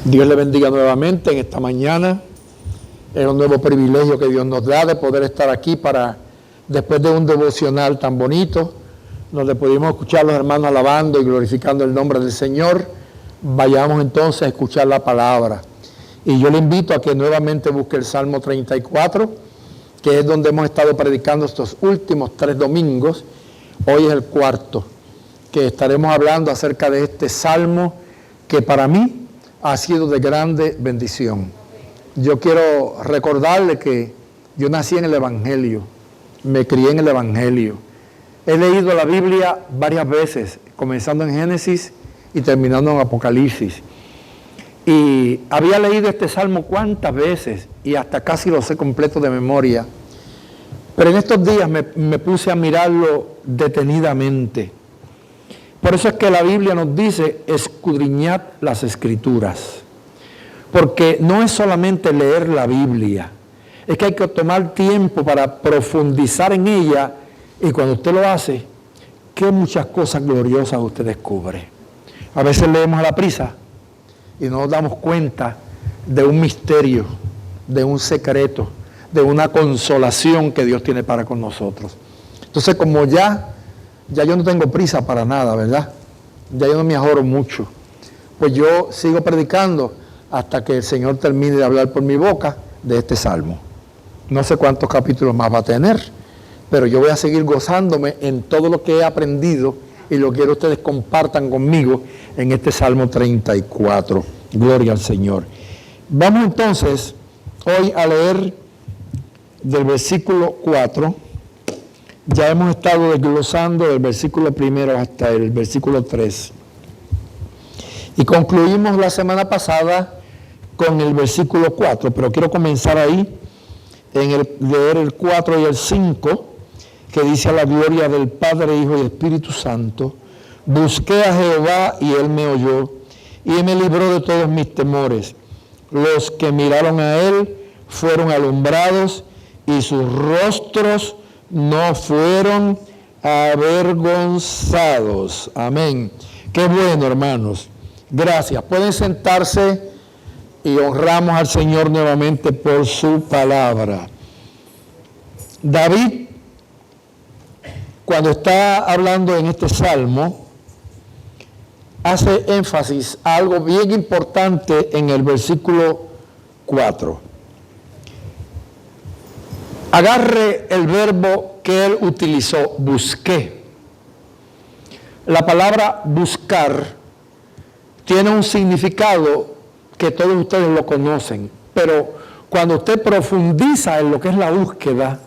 Dios le bendiga nuevamente en esta mañana. Es un nuevo privilegio que Dios nos da de poder estar aquí para, después de un devocional tan bonito, donde pudimos escuchar a los hermanos alabando y glorificando el nombre del Señor. Vayamos entonces a escuchar la palabra. Y yo le invito a que nuevamente busque el Salmo 34, que es donde hemos estado predicando estos últimos 3 domingos. Hoy es el cuarto, que estaremos hablando acerca de este Salmo que para mí ha sido de grande bendición. Yo quiero recordarle que yo nací en el Evangelio, me crié en el Evangelio. He leído la Biblia varias veces, comenzando en Génesis y terminando en Apocalipsis. Y había leído este Salmo cuántas veces y hasta casi lo sé completo de memoria. Pero en estos días me puse a mirarlo detenidamente. Por eso es que la Biblia nos dice, escudriñad las Escrituras. Porque no es solamente leer la Biblia, es que hay que tomar tiempo para profundizar en ella, y cuando usted lo hace, qué muchas cosas gloriosas usted descubre. A veces leemos a la prisa y no nos damos cuenta de un misterio, de un secreto, de una consolación que Dios tiene para con nosotros. Entonces, como ya yo no tengo prisa para nada, ¿verdad? Ya yo no me ajoro mucho. Pues yo sigo predicando hasta que el Señor termine de hablar por mi boca de este Salmo. No sé cuántos capítulos más va a tener, pero yo voy a seguir gozándome en todo lo que he aprendido y lo quiero que ustedes compartan conmigo en este Salmo 34. Gloria al Señor. Vamos entonces hoy a leer del versículo 4. Ya hemos estado desglosando del versículo 1 hasta el versículo 3. Y concluimos la semana pasada con el versículo 4, pero quiero comenzar ahí, leer el 4 y el 5, que dice: a la gloria del Padre, Hijo y Espíritu Santo, busqué a Jehová y Él me oyó, y me libró de todos mis temores. Los que miraron a Él fueron alumbrados, y sus rostros no fueron avergonzados. Amén. Qué bueno, hermanos. Gracias. Pueden sentarse y honramos al Señor nuevamente por su palabra. David, cuando está hablando en este salmo, hace énfasis a algo bien importante en el versículo 4. Agarre el verbo que él utilizó, busqué. La palabra buscar tiene un significado que todos ustedes lo conocen, pero cuando usted profundiza en lo que es la búsqueda,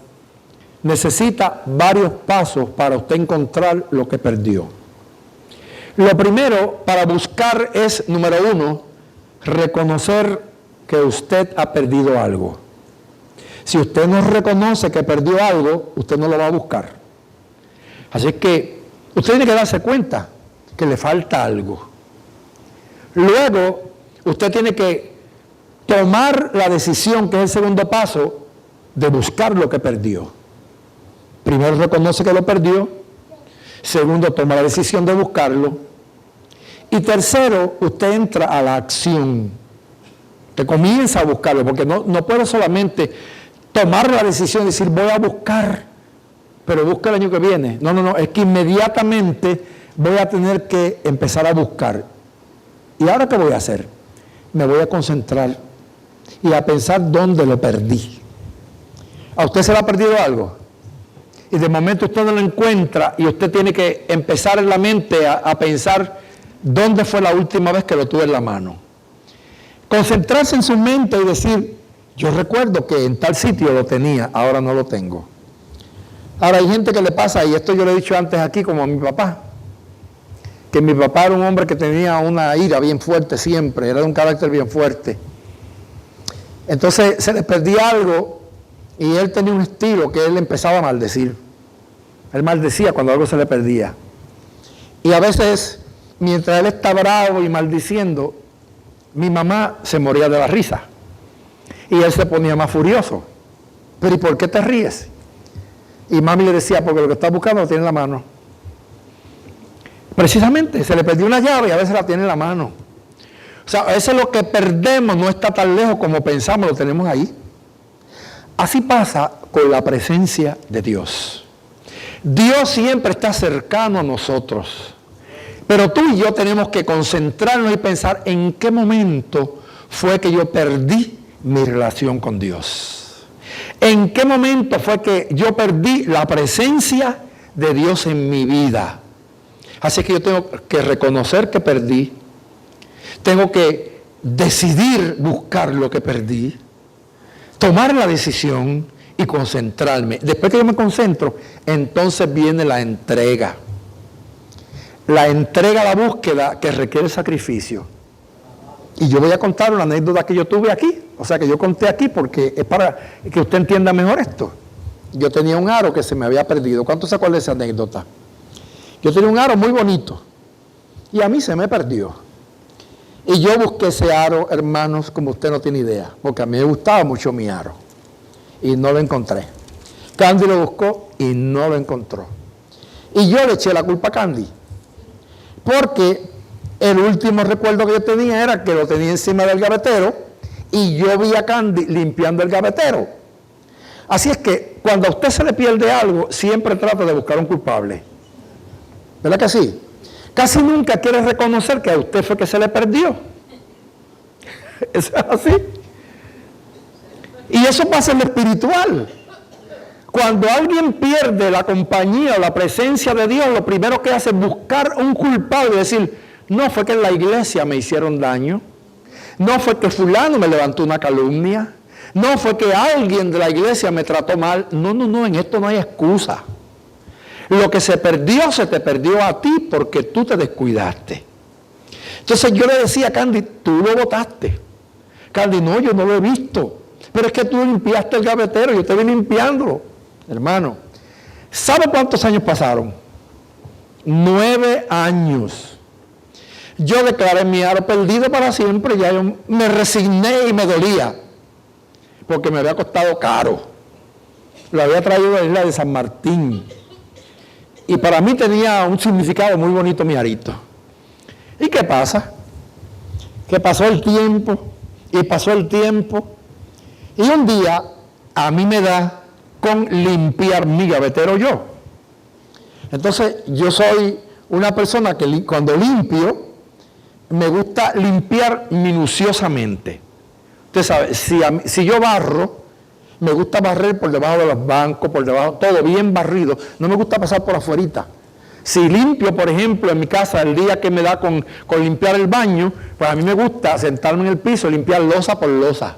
necesita varios pasos para usted encontrar lo que perdió. Lo primero para buscar es, número 1, reconocer que usted ha perdido algo. Si usted no reconoce que perdió algo, usted no lo va a buscar. Así que usted tiene que darse cuenta que le falta algo. Luego, usted tiene que tomar la decisión, que es el segundo paso, de buscar lo que perdió. Primero reconoce que lo perdió. Segundo, toma la decisión de buscarlo. Y tercero, usted entra a la acción. Usted comienza a buscarlo, porque no puede solamente tomar la decisión de decir voy a buscar, pero busca el año que viene. No, es que inmediatamente voy a tener que empezar a buscar. ¿Y ahora qué voy a hacer? Me voy a concentrar y a pensar dónde lo perdí. ¿A usted se le ha perdido algo? Y de momento usted no lo encuentra y usted tiene que empezar en la mente a pensar dónde fue la última vez que lo tuve en la mano. Concentrarse en su mente y decir, yo recuerdo que en tal sitio lo tenía, ahora no lo tengo. Ahora hay gente que le pasa, y esto yo lo he dicho antes aquí, como a mi papá, que mi papá era un hombre que tenía una ira bien fuerte siempre, era de un carácter bien fuerte. Entonces se le perdía algo y él tenía un estilo que él empezaba a maldecir. Él maldecía cuando algo se le perdía. Y a veces, mientras él estaba bravo y maldiciendo, mi mamá se moría de la risa. Y él se ponía más furioso. ¿Pero y por qué te ríes? Y mami le decía, porque lo que estás buscando lo tiene en la mano. Precisamente, se le perdió una llave y a veces la tiene en la mano. O sea, a veces lo que perdemos no está tan lejos como pensamos, lo tenemos ahí. Así pasa con la presencia de Dios. Dios siempre está cercano a nosotros. Pero tú y yo tenemos que concentrarnos y pensar en qué momento fue que yo perdí mi relación con Dios. ¿En qué momento fue que yo perdí la presencia de Dios en mi vida? Así que yo tengo que reconocer que perdí. Tengo que decidir buscar lo que perdí. Tomar la decisión y concentrarme. Después que yo me concentro, entonces viene la entrega. La entrega a la búsqueda que requiere sacrificio. Y yo voy a contar una anécdota que yo tuve aquí. O sea, que yo conté aquí porque es para que usted entienda mejor esto. Yo tenía un aro que se me había perdido. ¿Cuánto se acuerda de esa anécdota? Yo tenía un aro muy bonito. Y a mí se me perdió. Y yo busqué ese aro, hermanos, como usted no tiene idea. Porque a mí me gustaba mucho mi aro. Y no lo encontré. Candy lo buscó y no lo encontró. Y yo le eché la culpa a Candy. Porque el último recuerdo que yo tenía era que lo tenía encima del gavetero y yo vi a Candy limpiando el gavetero. Así es que cuando a usted se le pierde algo, siempre trata de buscar un culpable. ¿Verdad que sí? Casi nunca quiere reconocer que a usted fue que se le perdió. ¿Eso es así? Y eso pasa en lo espiritual. Cuando alguien pierde la compañía o la presencia de Dios, lo primero que hace es buscar un culpable y decir, no fue que en la iglesia me hicieron daño, no fue que fulano me levantó una calumnia, no fue que alguien de la iglesia me trató mal. No, en esto no hay excusa. Lo que se te perdió a ti porque tú te descuidaste. Entonces yo le decía a Candy, tú lo botaste. Candy, no, yo no lo he visto. Pero es que tú limpiaste el gavetero, yo te vi limpiándolo. Hermano, ¿sabe cuántos años pasaron? 9 años. Yo declaré mi aro perdido para siempre, ya yo me resigné y me dolía, porque me había costado caro. Lo había traído de la isla de San Martín. Y para mí tenía un significado muy bonito mi arito. ¿Y qué pasa? Que pasó el tiempo, y pasó el tiempo, y un día a mí me da con limpiar mi gavetero yo. Entonces yo soy una persona que cuando limpio, me gusta limpiar minuciosamente. Usted sabe, si yo barro, me gusta barrer por debajo de los bancos, por debajo, todo bien barrido. No me gusta pasar por afuerita. Si limpio, por ejemplo, en mi casa, el día que me da con limpiar el baño, pues a mí me gusta sentarme en el piso y limpiar losa por losa.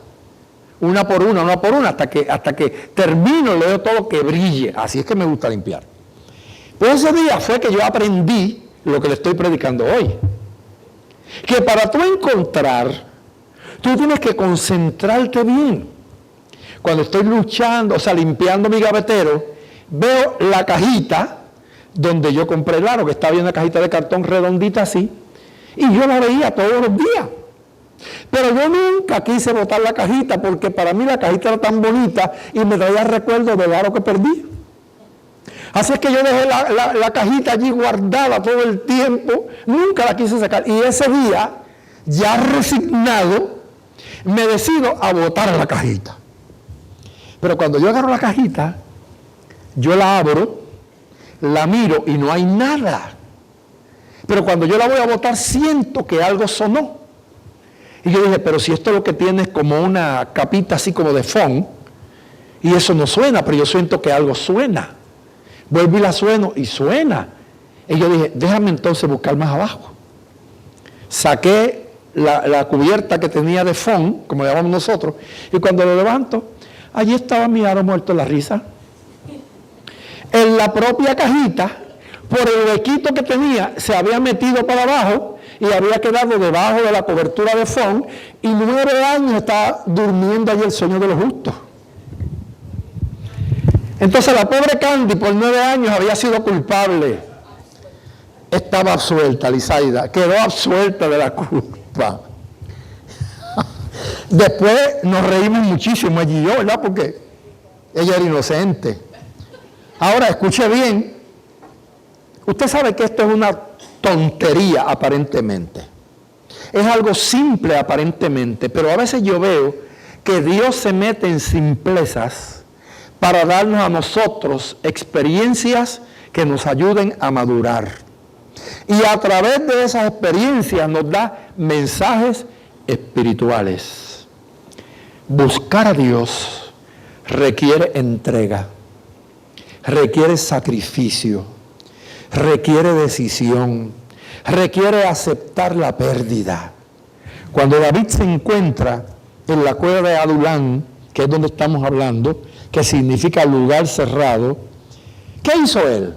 Una por una, hasta que termino, le doy todo que brille. Así es que me gusta limpiar. Pues ese día fue que yo aprendí lo que le estoy predicando hoy. Que para tú encontrar, tú tienes que concentrarte bien. Cuando estoy luchando, o sea, limpiando mi gavetero, veo la cajita donde yo compré el aro, que estaba bien una cajita de cartón redondita así, y yo la veía todos los días. Pero yo nunca quise botar la cajita, porque para mí la cajita era tan bonita y me traía recuerdos del aro que perdí. Así es que yo dejé la cajita allí guardada todo el tiempo, nunca la quise sacar. Y ese día, ya resignado, me decido a botar la cajita. Pero cuando yo agarro la cajita, yo la abro, la miro y no hay nada. Pero cuando yo la voy a botar, siento que algo sonó. Y yo dije, pero si esto lo que tiene es como una capita así como de foam, y eso no suena, pero yo siento que algo suena. Vuelvo y la sueno y suena. Y yo dije, déjame entonces buscar más abajo. Saqué la cubierta que tenía de foam, como le llamamos nosotros, y cuando lo levanto, allí estaba mi aro muerto en la risa. En la propia cajita, por el huequito que tenía, se había metido para abajo y había quedado debajo de la cobertura de foam, y 9 años estaba durmiendo allí el sueño de los justos. Entonces la pobre Candy por 9 años había sido culpable. Estaba absuelta, Lizaida, quedó absuelta de la culpa. Después nos reímos muchísimo allí y yo, ¿verdad? Porque ella era inocente. Ahora, escuche bien. Usted sabe que esto es una tontería aparentemente. Es algo simple aparentemente, pero a veces yo veo que Dios se mete en simplezas para darnos a nosotros experiencias que nos ayuden a madurar. Y a través de esas experiencias nos da mensajes espirituales. Buscar a Dios requiere entrega, requiere sacrificio, requiere decisión, requiere aceptar la pérdida. Cuando David se encuentra en la cueva de Adulán, que es donde estamos hablando, que significa lugar cerrado, ¿qué hizo él?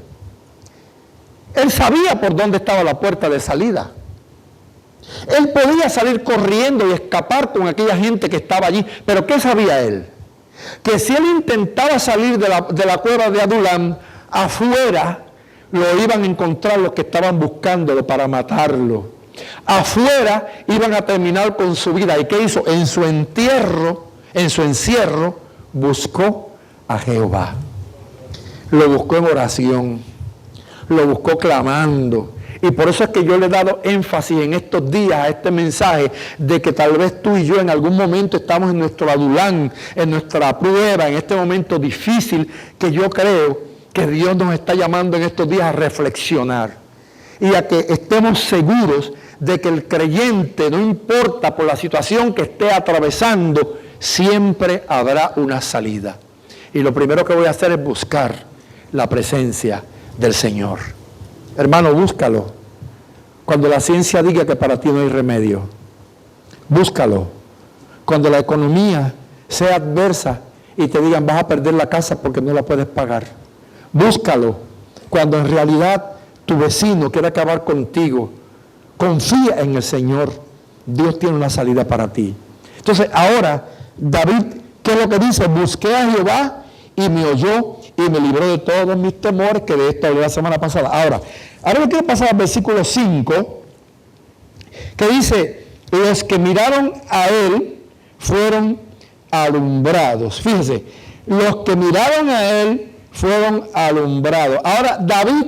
Él sabía por dónde estaba la puerta de salida. Él podía salir corriendo y escapar con aquella gente que estaba allí, pero ¿qué sabía él? Que si él intentaba salir de la cueva de Adulán, afuera lo iban a encontrar los que estaban buscándolo para matarlo. Afuera iban a terminar con su vida. ¿Y qué hizo? En su encierro, buscó a Jehová. Lo buscó en oración, lo buscó clamando. Y por eso es que yo le he dado énfasis en estos días a este mensaje de que tal vez tú y yo en algún momento estamos en nuestro Adulán, en nuestra prueba, en este momento difícil, que yo creo que Dios nos está llamando en estos días a reflexionar y a que estemos seguros de que el creyente, no importa por la situación que esté atravesando, siempre habrá una salida. Y lo primero que voy a hacer es buscar la presencia del Señor. Hermano, búscalo. Cuando la ciencia diga que para ti no hay remedio, búscalo. Cuando la economía sea adversa y te digan vas a perder la casa porque no la puedes pagar, búscalo. Cuando en realidad tu vecino quiere acabar contigo, confía en el Señor. Dios tiene una salida para ti. Entonces ahora David, ¿qué es lo que dice? Busqué a Jehová y me oyó y me libró de todos mis temores, que de esto hablé la semana pasada. Ahora me quiero pasar al versículo 5, que dice, los que miraron a él fueron alumbrados. Fíjense, los que miraron a él fueron alumbrados. Ahora David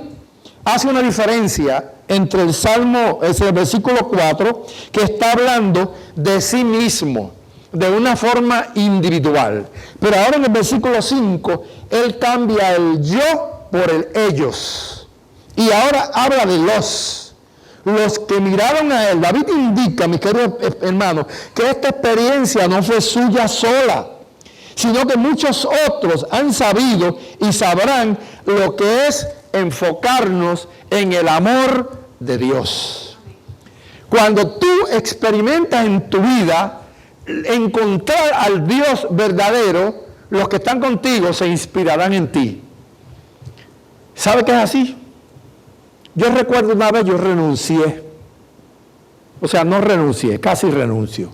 hace una diferencia entre el Salmo, es el versículo 4, que está hablando de sí mismo, de una forma individual. Pero ahora en el versículo 5, él cambia el yo por el ellos. Y ahora habla de los que miraron a él. David indica, mis queridos hermanos, que esta experiencia no fue suya sola, sino que muchos otros han sabido y sabrán lo que es enfocarnos en el amor de Dios. Cuando tú experimentas en tu vida encontrar al Dios verdadero, los que están contigo se inspirarán en ti. ¿Sabe qué es así? Yo recuerdo una vez yo renuncié. O sea, no renuncié, casi renuncio.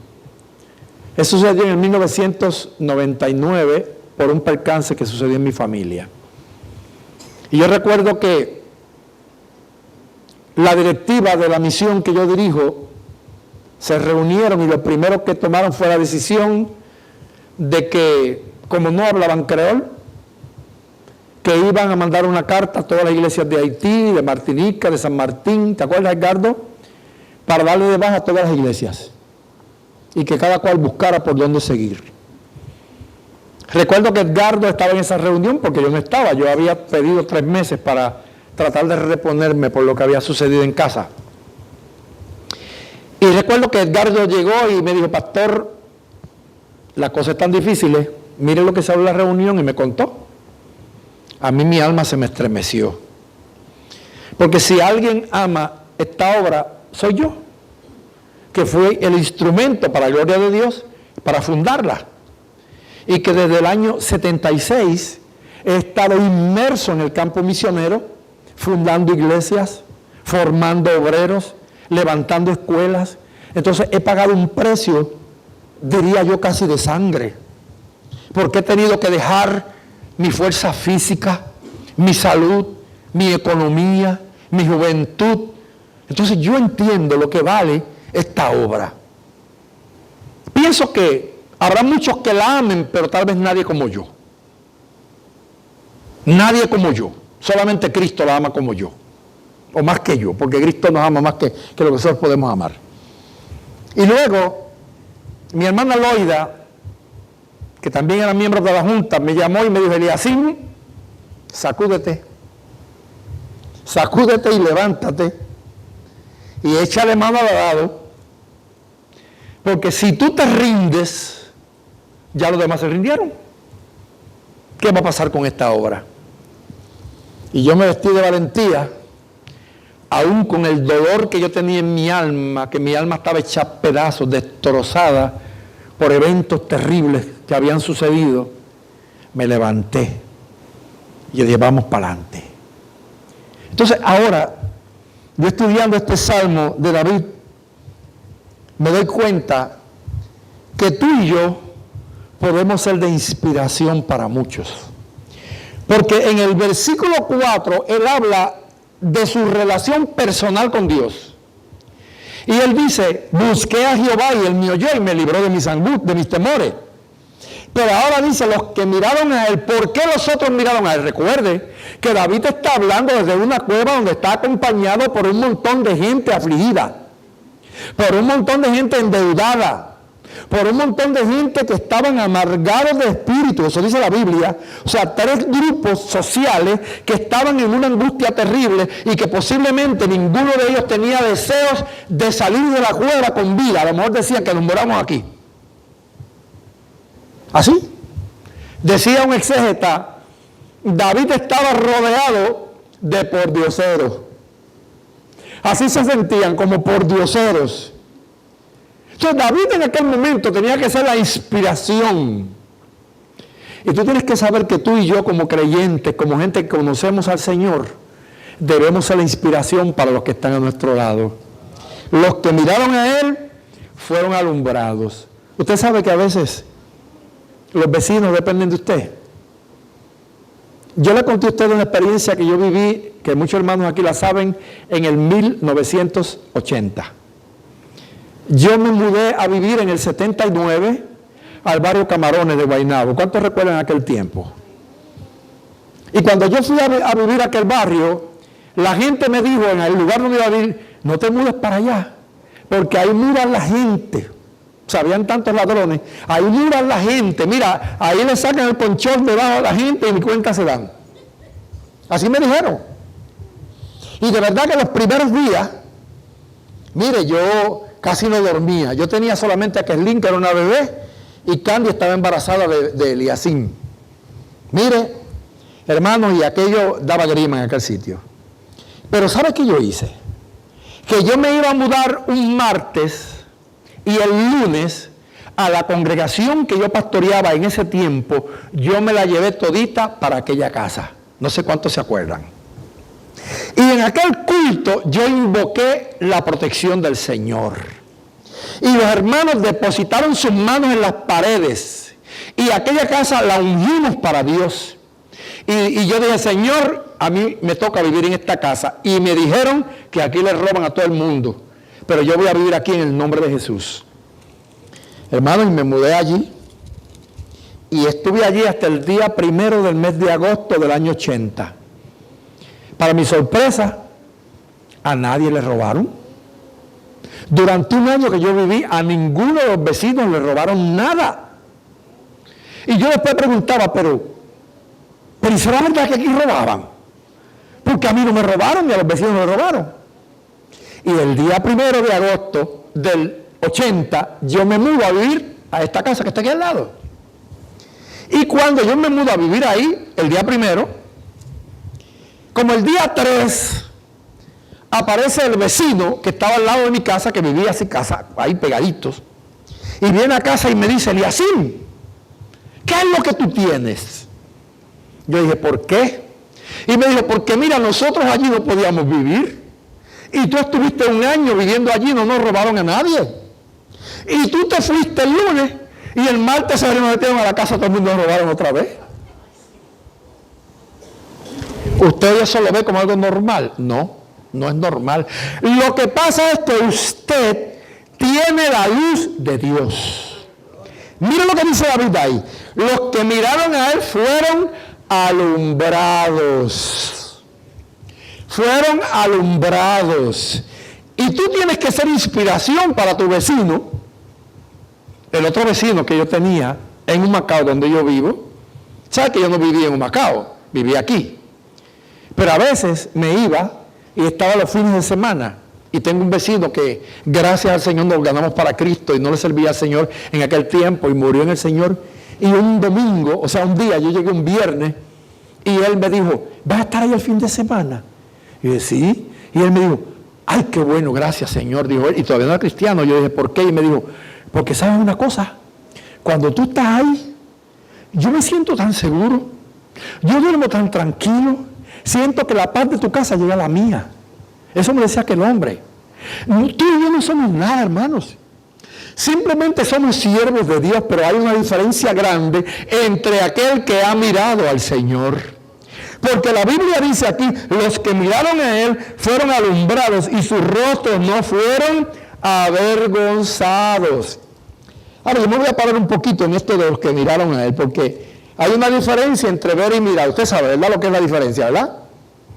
Eso sucedió en el 1999 por un percance que sucedió en mi familia. Y yo recuerdo que la directiva de la misión que yo dirijo se reunieron y lo primero que tomaron fue la decisión de que, como no hablaban creol, que iban a mandar una carta a todas las iglesias de Haití, de Martinica, de San Martín, ¿te acuerdas, Edgardo? Para darle de baja a todas las iglesias y que cada cual buscara por dónde seguir. Recuerdo que Edgardo estaba en esa reunión porque yo no estaba. Yo había pedido 3 meses para tratar de reponerme por lo que había sucedido en casa. Y recuerdo que Edgardo llegó y me dijo, pastor, las cosas están difíciles, mire lo que se habló en la reunión, y me contó. A mí mi alma se me estremeció. Porque si alguien ama esta obra, soy yo, que fui el instrumento para la gloria de Dios, para fundarla. Y que desde el año 76 he estado inmerso en el campo misionero, fundando iglesias, formando obreros, levantando escuelas. Entonces he pagado un precio, diría yo, casi de sangre, porque he tenido que dejar mi fuerza física, mi salud, mi economía, mi juventud. Entonces yo entiendo lo que vale esta obra. Pienso que habrá muchos que la amen, pero tal vez nadie como yo. Nadie como yo. Solamente Cristo la ama como yo. O más que yo, porque Cristo nos ama más que lo que nosotros podemos amar. Y luego, mi hermana Loida, que también era miembro de la Junta, me llamó y me dijo: Eliacín, sacúdete y levántate y échale mano al arado, porque si tú te rindes, ya los demás se rindieron. ¿Qué va a pasar con esta obra? Y yo me vestí de valentía, aún con el dolor que yo tenía en mi alma, que mi alma estaba hecha a pedazos, destrozada por eventos terribles que habían sucedido. Me levanté y yo dije: vamos para adelante. Entonces ahora, yo estudiando este salmo de David, me doy cuenta que tú y yo podemos ser de inspiración para muchos. Porque en el versículo 4, él habla de su relación personal con Dios. Y él dice: busqué a Jehová y él me oyó y me libró de mis angustias, de mis temores. Pero ahora dice: los que miraron a él. ¿Por qué los otros miraron a él? Recuerde que David está hablando desde una cueva donde está acompañado por un montón de gente afligida, por un montón de gente endeudada, por un montón de gente que estaban amargados de espíritu. Eso dice la Biblia. O sea, 3 grupos sociales que estaban en una angustia terrible y que posiblemente ninguno de ellos tenía deseos de salir de la cueva con vida. A lo mejor decían que nos moramos aquí. ¿Así? Decía un exégeta: David estaba rodeado de pordioseros. Así se sentían, como pordioseros. Entonces David en aquel momento tenía que ser la inspiración. Y tú tienes que saber que tú y yo, como creyentes, como gente que conocemos al Señor, debemos ser la inspiración para los que están a nuestro lado. Los que miraron a Él fueron alumbrados. Usted sabe que a veces los vecinos dependen de usted. Yo le conté a usted una experiencia que yo viví, que muchos hermanos aquí la saben, en el 1980. Yo me mudé a vivir en el 79 al barrio Camarones de Guaynabo. ¿Cuántos recuerdan aquel tiempo? Y cuando yo fui a vivir a aquel barrio, la gente me dijo en el lugar donde iba a vivir: no te mudes para allá, porque ahí muran la gente. O sea, habían tantos ladrones, ahí muran la gente. Mira, ahí le sacan el ponchón debajo a la gente y ni cuenta se dan. Así me dijeron. Y de verdad que los primeros días, mire, yo casi no dormía. Yo tenía solamente a Kerlin, que era una bebé, y Candy estaba embarazada de Eliacín. Mire, hermanos, y aquello daba grima en aquel sitio. Pero ¿sabe qué yo hice? Que yo me iba a mudar un martes y el lunes a la congregación que yo pastoreaba en ese tiempo, yo me la llevé todita para aquella casa. No sé cuántos se acuerdan. Y en aquel culto yo invoqué la protección del Señor. Y los hermanos depositaron sus manos en las paredes. Y aquella casa la ungimos para Dios. Y yo dije: Señor, a mí me toca vivir en esta casa. Y me dijeron que aquí le roban a todo el mundo, pero yo voy a vivir aquí en el nombre de Jesús. Hermanos, y me mudé allí. Y estuve allí hasta el día 1 del mes de agosto del año 80. Para mi sorpresa, a nadie le robaron. Durante un año que yo viví, a ninguno de los vecinos le robaron nada. Y yo después preguntaba: pero ¿será verdad que aquí robaban? Porque a mí no me robaron y a los vecinos me robaron. Y el día 1 de agosto del 80, yo me mudo a vivir a esta casa que está aquí al lado. Y cuando yo me mudo a vivir ahí, el día 1, como el día 3, aparece el vecino que estaba al lado de mi casa, que vivía así, casa, ahí pegaditos, y viene a casa y me dice: Eliacín, ¿qué es lo que tú tienes? Yo dije: ¿por qué? Y me dijo: porque mira, nosotros allí no podíamos vivir, y tú estuviste un año viviendo allí, no nos robaron a nadie, y tú te fuiste el lunes, y el martes se metieron a la casa, todo el mundo nos robaron otra vez. ¿Usted eso lo ve como algo normal? No, no es normal. Lo que pasa es que usted tiene la luz de Dios. Mira lo que dice David ahí: los que miraron a él fueron alumbrados. Fueron alumbrados. Y tú tienes que ser inspiración para tu vecino. El otro vecino que yo tenía en Humacao, donde yo vivo, ¿sabes que yo no vivía en Humacao? Vivía aquí. Pero a veces me iba y estaba los fines de semana. Y tengo un vecino que, gracias al Señor, nos ganamos para Cristo y no le servía al Señor en aquel tiempo y murió en el Señor. Y un domingo, o sea, un día, yo llegué un viernes y él me dijo, ¿vas a estar ahí el fin de semana? Y yo dije, sí. Y él me dijo, ay, qué bueno, gracias, Señor, dijo él. Y todavía no era cristiano. Yo dije, ¿por qué? Y me dijo, porque sabes una cosa, cuando tú estás ahí, yo me siento tan seguro, yo duermo tan tranquilo, siento que la paz de tu casa llega a la mía. Eso me decía aquel hombre. Tú y yo no somos nada, hermanos. Simplemente somos siervos de Dios, pero hay una diferencia grande entre aquel que ha mirado al Señor. Porque la Biblia dice aquí, los que miraron a Él fueron alumbrados y sus rostros no fueron avergonzados. Ahora, yo me voy a parar un poquito en esto de los que miraron a Él, porque hay una diferencia entre ver y mirar. Usted sabe, ¿verdad? Lo que es la diferencia, ¿verdad?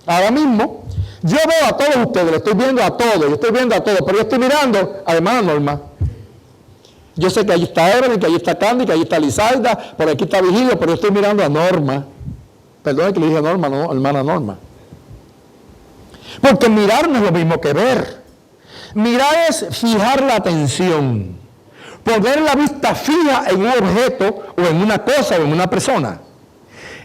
Ahora mismo, yo veo a todos ustedes, le estoy viendo a todos, pero yo estoy mirando a hermana Norma. Yo sé que allí está Evelyn, que allí está Candy, que allí está Lizalda, por aquí está Vigilio, pero yo estoy mirando a Norma. Perdón que le dije Norma, no, hermana Norma. Porque mirar no es lo mismo que ver. Mirar es fijar la atención, poner la vista fija en un objeto o en una cosa o en una persona.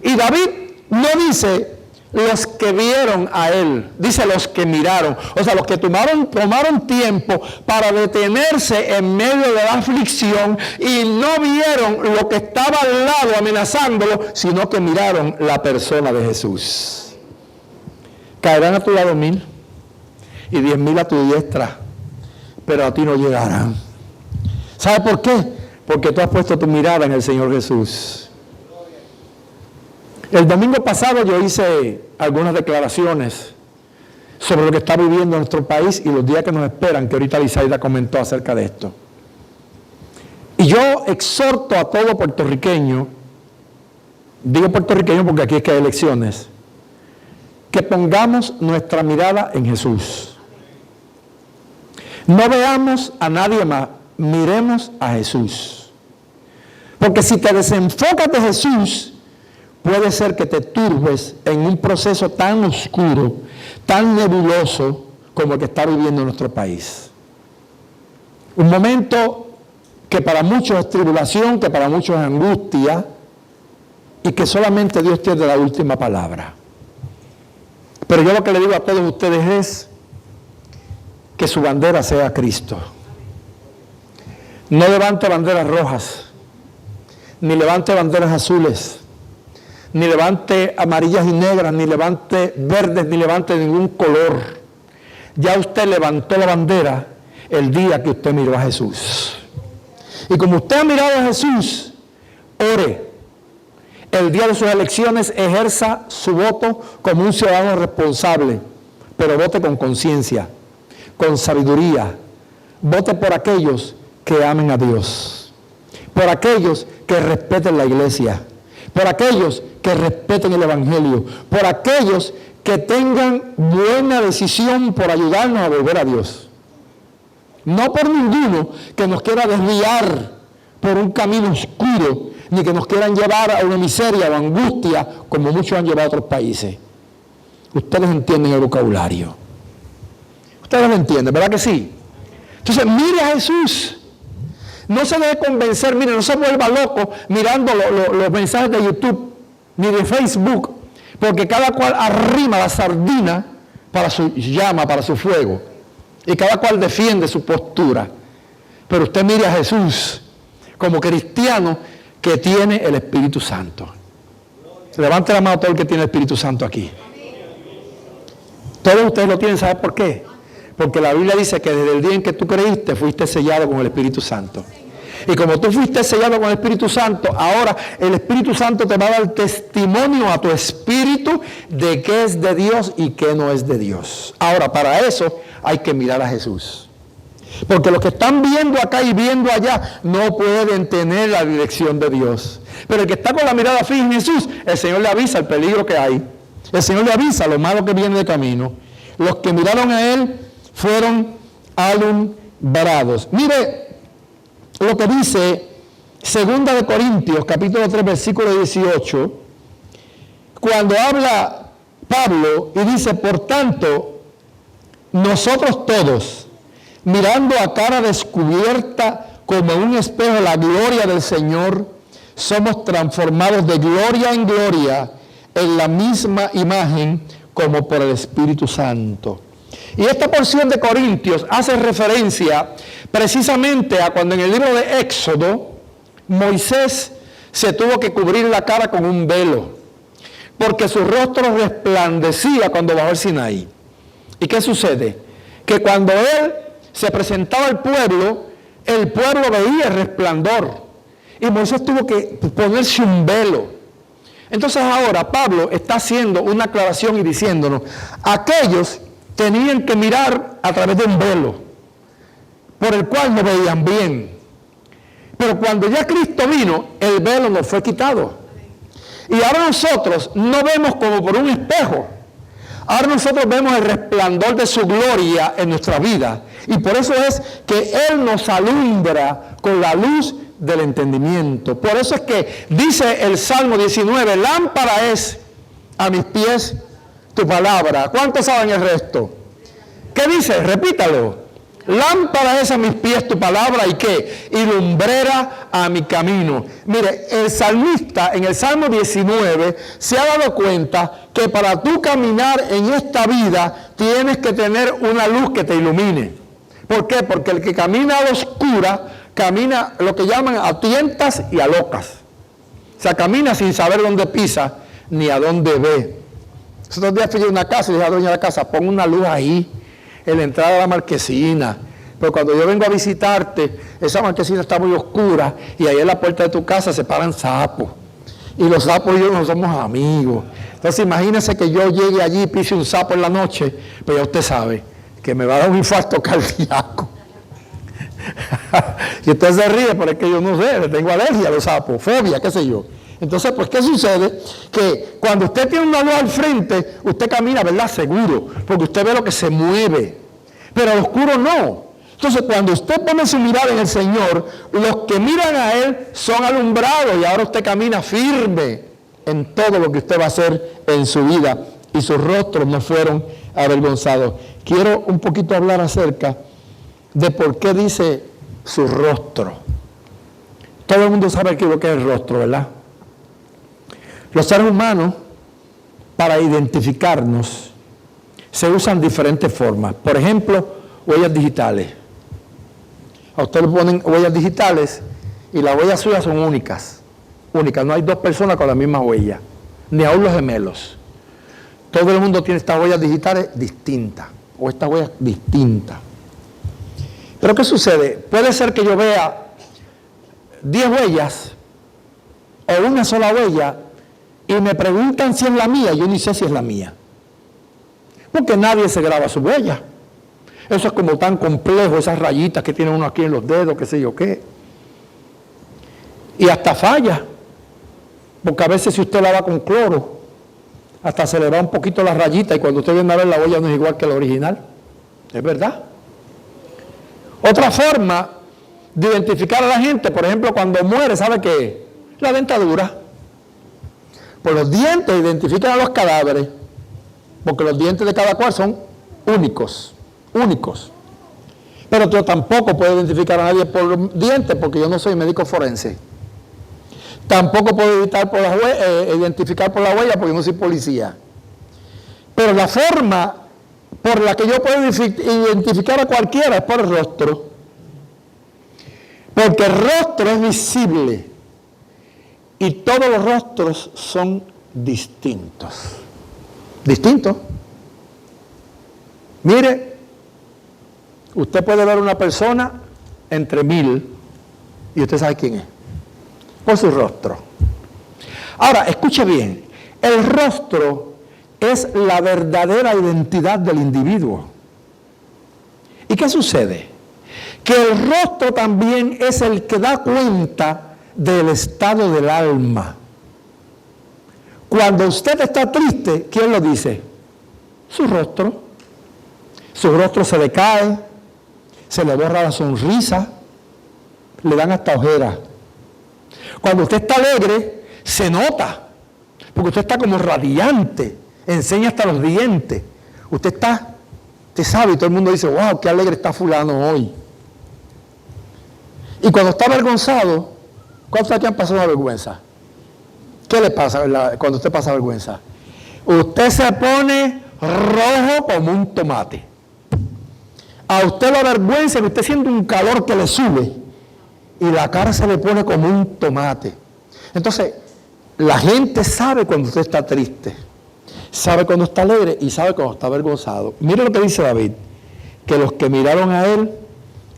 Y David no dice los que vieron a él, dice los que miraron, o sea, los que tomaron tiempo para detenerse en medio de la aflicción y no vieron lo que estaba al lado amenazándolo, sino que miraron la persona de Jesús. Caerán a tu lado 1000 y 10.000 a tu diestra, pero a ti no llegarán. ¿Sabe por qué? Porque tú has puesto tu mirada en el Señor Jesús. El domingo pasado yo hice algunas declaraciones sobre lo que está viviendo nuestro país y los días que nos esperan, que ahorita Lizaida comentó acerca de esto. Y yo exhorto a todo puertorriqueño, digo puertorriqueño porque aquí es que hay elecciones, que pongamos nuestra mirada en Jesús. No veamos a nadie más, miremos a Jesús. Porque si te desenfocas de Jesús, puede ser que te turbes en un proceso tan oscuro, tan nebuloso como el que está viviendo nuestro país. Un momento que para muchos es tribulación, que para muchos es angustia, y que solamente Dios tiene la última palabra. Pero yo lo que le digo a todos ustedes es que su bandera sea Cristo. No levante banderas rojas, ni levante banderas azules, ni levante amarillas y negras, ni levante verdes, ni levante ningún color. Ya usted levantó la bandera el día que usted miró a Jesús. Y como usted ha mirado a Jesús, ore. El día de sus elecciones ejerza su voto como un ciudadano responsable, pero vote con conciencia, con sabiduría. Vote por aquellos que amen a Dios, por aquellos que respeten la iglesia, por aquellos que respeten el Evangelio, por aquellos que tengan buena decisión por ayudarnos a volver a Dios. No por ninguno que nos quiera desviar por un camino oscuro, ni que nos quieran llevar a una miseria o angustia, como muchos han llevado a otros países. Ustedes entienden el vocabulario. Ustedes lo entienden, ¿verdad que sí? Entonces, mire a Jesús. No se deje convencer, mire, no se vuelva loco mirando los mensajes de YouTube, ni de Facebook, porque cada cual arrima la sardina para su llama, para su fuego, y cada cual defiende su postura. Pero usted mire a Jesús como cristiano que tiene el Espíritu Santo. Levante la mano todo el que tiene el Espíritu Santo aquí. Todos ustedes lo tienen, ¿sabe por qué? Porque la Biblia dice que desde el día en que tú creíste, fuiste sellado con el Espíritu Santo. Y como tú fuiste sellado con el Espíritu Santo, ahora el Espíritu Santo te va a dar testimonio a tu espíritu de qué es de Dios y qué no es de Dios. Ahora, para eso hay que mirar a Jesús. Porque los que están viendo acá y viendo allá no pueden tener la dirección de Dios. Pero el que está con la mirada fija en Jesús, el Señor le avisa el peligro que hay. El Señor le avisa lo malo que viene de camino. Los que miraron a Él fueron alumbrados. Mire lo que dice 2 Corintios, capítulo 3, versículo 18, cuando habla Pablo y dice, por tanto, nosotros todos, mirando a cara descubierta como en un espejo la gloria del Señor, somos transformados de gloria en gloria en la misma imagen como por el Espíritu Santo. Y esta porción de Corintios hace referencia precisamente a cuando en el libro de Éxodo Moisés se tuvo que cubrir la cara con un velo, porque su rostro resplandecía cuando bajó el Sinaí. ¿Y qué sucede? Que cuando él se presentaba al pueblo, el pueblo veía el resplandor. Y Moisés tuvo que ponerse un velo. Entonces ahora Pablo está haciendo una aclaración y diciéndonos, aquellos tenían que mirar a través de un velo, por el cual no veían bien. Pero cuando ya Cristo vino, el velo nos fue quitado. Y ahora nosotros no vemos como por un espejo. Ahora nosotros vemos el resplandor de su gloria en nuestra vida. Y por eso es que Él nos alumbra con la luz del entendimiento. Por eso es que dice el Salmo 19, lámpara es a mis pies tu palabra. ¿Cuántos saben el resto? ¿Qué dice? Repítalo. Lámpara es a mis pies tu palabra y ¿qué? Y lumbrera a mi camino. Mire, el salmista en el Salmo 19 se ha dado cuenta que para tú caminar en esta vida tienes que tener una luz que te ilumine. ¿Por qué? Porque el que camina a la oscura camina lo que llaman a tientas y a locas. O sea, camina sin saber dónde pisa ni a dónde ve. Los otros días fui a una casa y dije a la dueña de la casa, pon una luz ahí en la entrada de la marquesina, pero cuando yo vengo a visitarte, esa marquesina está muy oscura y ahí en la puerta de tu casa se paran sapos, y los sapos y yo no somos amigos. Entonces imagínese que yo llegue allí y pise un sapo en la noche, pues ya usted sabe que me va a dar un infarto cardíaco. Y usted se ríe, pero es que yo no sé, le tengo alergia a los sapos, fobia, qué sé yo. Entonces, pues, ¿qué sucede? Que cuando usted tiene una luz al frente, usted camina, ¿verdad? Seguro, porque usted ve lo que se mueve. Pero al oscuro no. Entonces, cuando usted pone su mirada en el Señor, los que miran a Él son alumbrados y ahora usted camina firme en todo lo que usted va a hacer en su vida y sus rostros no fueron avergonzados. Quiero un poquito hablar acerca de por qué dice su rostro. Todo el mundo sabe lo que es el rostro, ¿verdad? Los seres humanos, para identificarnos, se usan diferentes formas. Por ejemplo, huellas digitales. A usted le ponen huellas digitales y las huellas suyas son únicas. Únicas, no hay dos personas con la misma huella, ni aún los gemelos. Todo el mundo tiene estas huellas digitales distintas, o estas huellas distintas. Pero ¿qué sucede? Puede ser que yo vea 10 huellas o una sola huella y me preguntan si es la mía, yo ni sé si es la mía. Porque nadie se graba su huella. Eso es como tan complejo, esas rayitas que tiene uno aquí en los dedos, qué sé yo qué. Y hasta falla. Porque a veces si usted la va con cloro, hasta se le va un poquito la rayita y cuando usted viene a ver la huella no es igual que la original. ¿Es verdad? Otra forma de identificar a la gente, por ejemplo, cuando muere, ¿sabe qué? La dentadura. Por los dientes identifican a los cadáveres, porque los dientes de cada cual son únicos, únicos. Pero yo tampoco puedo identificar a nadie por los dientes, porque yo no soy médico forense. Tampoco puedo identificar por la huella, porque yo no soy policía. Pero la forma por la que yo puedo identificar a cualquiera es por el rostro. Porque el rostro es visible. Y todos los rostros son distintos. ¿Distintos? Mire, usted puede ver una persona entre 1000 y usted sabe quién es. Por su rostro. Ahora, escuche bien. El rostro es la verdadera identidad del individuo. ¿Y qué sucede? Que el rostro también es el que da cuenta del estado del alma. Cuando usted está triste, ¿quién lo dice? Su rostro. Su rostro se decae, se le borra la sonrisa, le dan hasta ojeras. Cuando usted está alegre, se nota, porque usted está como radiante, enseña hasta los dientes. Usted sabe, y todo el mundo dice, wow, qué alegre está fulano hoy. Y cuando está avergonzado, ¿cuántos aquí han pasado vergüenza? ¿Qué le pasa cuando usted pasa vergüenza? Usted se pone rojo como un tomate. A usted lo avergüenza que usted siente un calor que le sube y la cara se le pone como un tomate. Entonces, la gente sabe cuando usted está triste, sabe cuando está alegre y sabe cuando está avergonzado. Mire lo que dice David, que los que miraron a él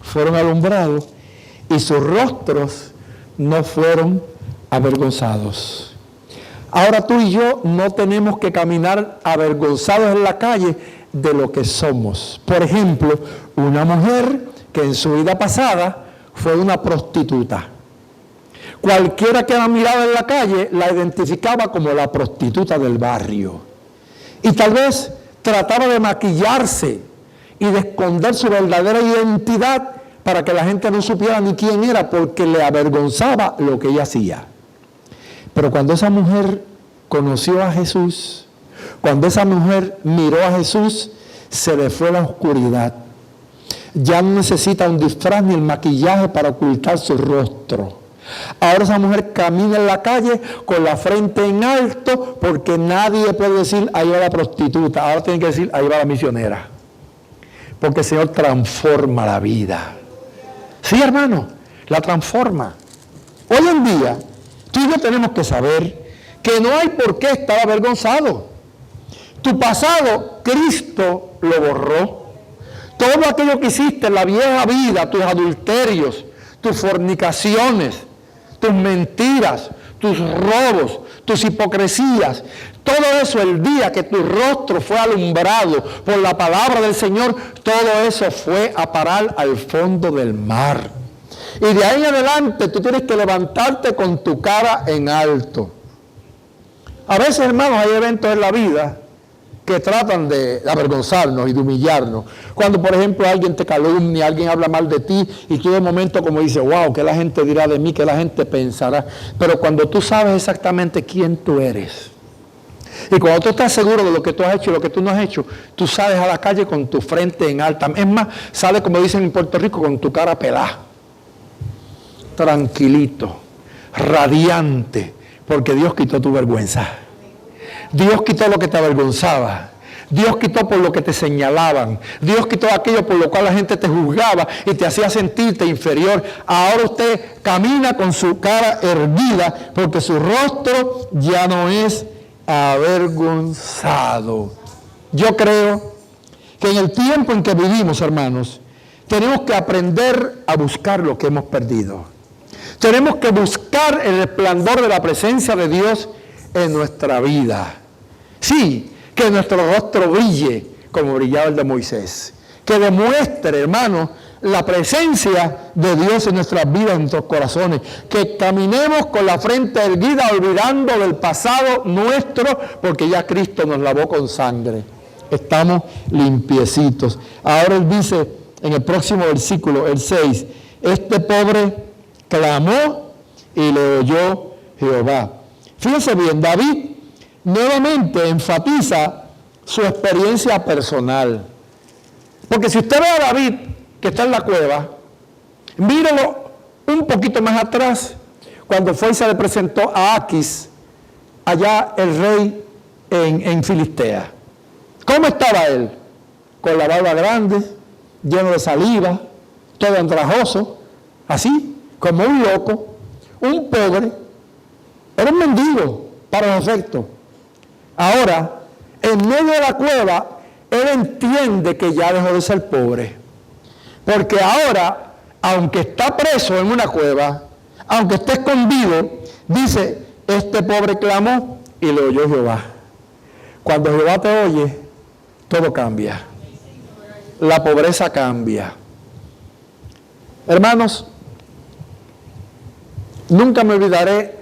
fueron alumbrados y sus rostros no fueron avergonzados. Ahora tú y yo no tenemos que caminar avergonzados en la calle de lo que somos. Por ejemplo, una mujer que en su vida pasada fue una prostituta. Cualquiera que la miraba en la calle la identificaba como la prostituta del barrio. Y tal vez trataba de maquillarse y de esconder su verdadera identidad para que la gente no supiera ni quién era, porque le avergonzaba lo que ella hacía. Pero cuando esa mujer conoció a Jesús, cuando esa mujer miró a Jesús, se le fue la oscuridad. Ya no necesita un disfraz ni el maquillaje para ocultar su rostro. Ahora esa mujer camina en la calle con la frente en alto, porque nadie puede decir, ahí va la prostituta. Ahora tienen que decir, ahí va la misionera. Porque el Señor transforma la vida. Sí, hermano, la transforma. Hoy en día, tú y yo tenemos que saber que no hay por qué estar avergonzado. Tu pasado, Cristo lo borró. Todo aquello que hiciste en la vieja vida, tus adulterios, tus fornicaciones, tus mentiras, tus robos, tus hipocresías, todo eso, el día que tu rostro fue alumbrado por la palabra del Señor, todo eso fue a parar al fondo del mar. Y de ahí en adelante tú tienes que levantarte con tu cara en alto. A veces, hermanos, hay eventos en la vida que tratan de avergonzarnos y de humillarnos. Cuando, por ejemplo, alguien te calumnia, alguien habla mal de ti y tú de momento como dices, wow, ¿qué la gente dirá de mí? ¿Qué la gente pensará? Pero cuando tú sabes exactamente quién tú eres y cuando tú estás seguro de lo que tú has hecho y lo que tú no has hecho, tú sales a la calle con tu frente en alta. Es más, sales, como dicen en Puerto Rico, con tu cara pelada. Tranquilito, radiante, porque Dios quitó tu vergüenza. Dios quitó lo que te avergonzaba. Dios quitó por lo que te señalaban. Dios quitó aquello por lo cual la gente te juzgaba y te hacía sentirte inferior. Ahora usted camina con su cara erguida porque su rostro ya no es avergonzado. Yo creo que en el tiempo en que vivimos, hermanos, tenemos que aprender a buscar lo que hemos perdido. Tenemos que buscar el resplandor de la presencia de Dios en nuestra vida. Sí, que nuestro rostro brille como brillaba el de Moisés. Que demuestre, hermano, la presencia de Dios en nuestras vidas, en nuestros corazones. Que caminemos con la frente erguida, olvidando del pasado nuestro, porque ya Cristo nos lavó con sangre. Estamos limpiecitos. Ahora él dice en el próximo versículo, el 6, este pobre clamó y le oyó Jehová. Fíjense bien, David nuevamente enfatiza su experiencia personal. Porque si usted ve a David, que está en la cueva, mírelo un poquito más atrás, cuando fue y se le presentó a Aquis, allá el rey en Filistea. ¿Cómo estaba él? Con la barba grande, lleno de saliva, todo andrajoso, así, como un loco, un pobre, era un mendigo para los efectos. Ahora, en medio de la cueva, él entiende que ya dejó de ser pobre. Porque ahora, aunque está preso en una cueva, aunque esté escondido, dice, este pobre clamó y le oyó Jehová. Cuando Jehová te oye, todo cambia. La pobreza cambia. Hermanos, nunca me olvidaré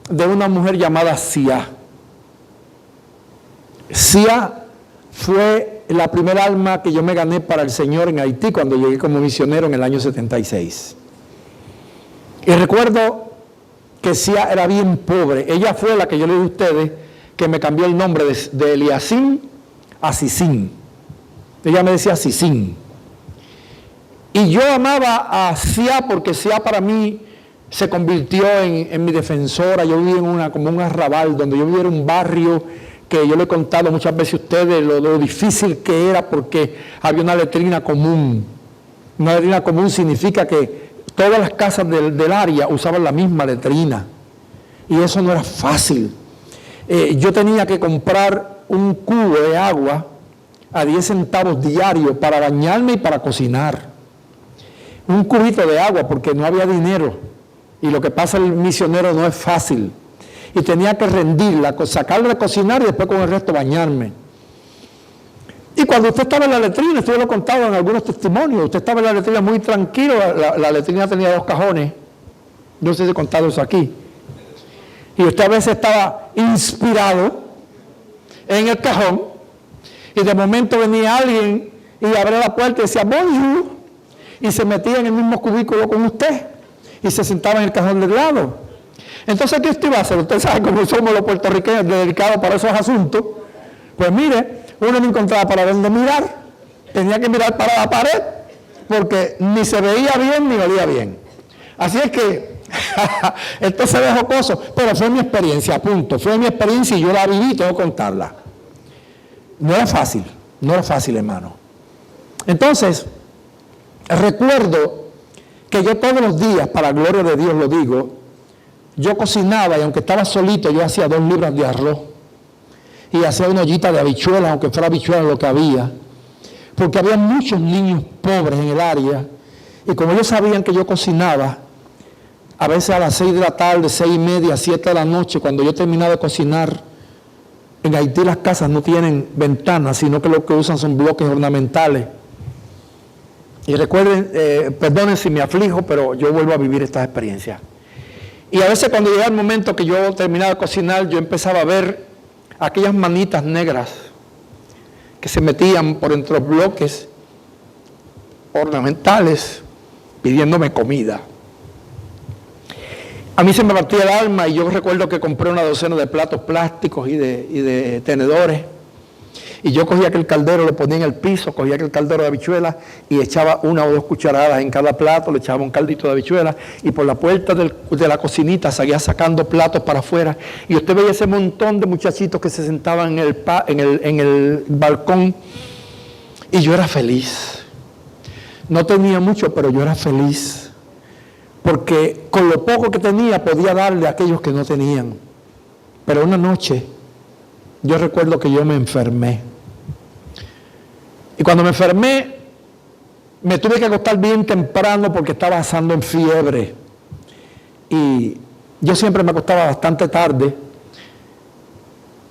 de una mujer llamada Sia. Sia fue la primera alma que yo me gané para el Señor en Haití cuando llegué como misionero en el año 76. Y recuerdo que Sia era bien pobre. Ella fue la que yo le di a ustedes, que me cambió el nombre de Eliacín a Sisín. Ella me decía Sisín. Y yo amaba a Sia porque Sia para mí se convirtió en mi defensora. Yo vivía como un arrabal, donde yo vivía en un barrio que yo le he contado muchas veces a ustedes lo difícil que era porque había una letrina común. Una letrina común significa que todas las casas del área usaban la misma letrina. Y eso no era fácil. Yo tenía que comprar un cubo de agua a 10 centavos diarios para bañarme y para cocinar. Un cubito de agua porque no había dinero. Y lo que pasa el misionero no es fácil. Y tenía que rendirla, sacarla de cocinar y después con el resto bañarme. Y cuando usted estaba en la letrina, esto yo lo he contado en algunos testimonios, usted estaba en la letrina muy tranquilo, la letrina tenía 2 cajones. No sé si he contado eso aquí. Y usted a veces estaba inspirado en el cajón y de momento venía alguien y abría la puerta y decía bonjour y se metía en el mismo cubículo con usted y se sentaba en el cajón del lado. Entonces, ¿qué usted iba a hacer? Usted sabe cómo somos los puertorriqueños dedicados para esos asuntos. Pues mire, uno no encontraba para dónde mirar, tenía que mirar para la pared porque ni se veía bien ni olía bien. Así es que esto se ve jocoso, pero fue mi experiencia, punto. Fue mi experiencia y yo la viví, tengo que contarla. No era fácil, hermano. Entonces, recuerdo que yo todos los días, para la gloria de Dios lo digo, yo cocinaba y aunque estaba solito, yo hacía 2 libras de arroz y hacía una ollita de habichuelas, aunque fuera habichuelas lo que había, porque había muchos niños pobres en el área y como ellos sabían que yo cocinaba, a veces a las 6 de la tarde, 6:30, 7 de la noche, cuando yo terminaba de cocinar, en Haití las casas no tienen ventanas, sino que lo que usan son bloques ornamentales. Y recuerden, perdonen si me aflijo, pero yo vuelvo a vivir estas experiencias. Y a veces cuando llegaba el momento que yo terminaba de cocinar, yo empezaba a ver aquellas manitas negras que se metían por entre los bloques ornamentales pidiéndome comida. A mí se me partía el alma y yo recuerdo que compré una docena de platos plásticos y de tenedores. Y yo cogía aquel caldero, lo ponía en el piso, cogía aquel caldero de habichuelas y echaba 1 o 2 cucharadas en cada plato, le echaba un caldito de habichuelas y por la puerta de la cocinita seguía sacando platos para afuera. Y usted veía ese montón de muchachitos que se sentaban en el balcón y yo era feliz. No tenía mucho, pero yo era feliz. Porque con lo poco que tenía podía darle a aquellos que no tenían. Pero una noche yo recuerdo que yo me enfermé. Y cuando me enfermé, me tuve que acostar bien temprano porque estaba asando en fiebre. Y yo siempre me acostaba bastante tarde.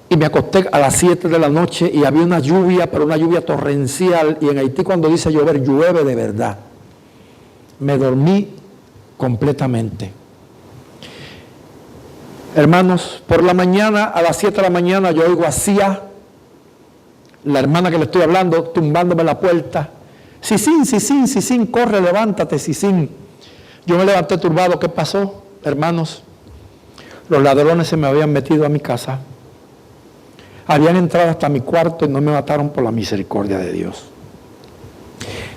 Y me acosté a las 7 de la noche y había una lluvia, pero una lluvia torrencial. Y en Haití cuando dice llover, llueve de verdad. Me dormí completamente. Hermanos, por la mañana, a las 7 de la mañana, yo oigo a Sia, la hermana que le estoy hablando, tumbándome la puerta. Sisín, corre, levántate, Sisín. Yo me levanté turbado. ¿Qué pasó, hermanos? Los ladrones se me habían metido a mi casa. Habían entrado hasta mi cuarto y no me mataron por la misericordia de Dios.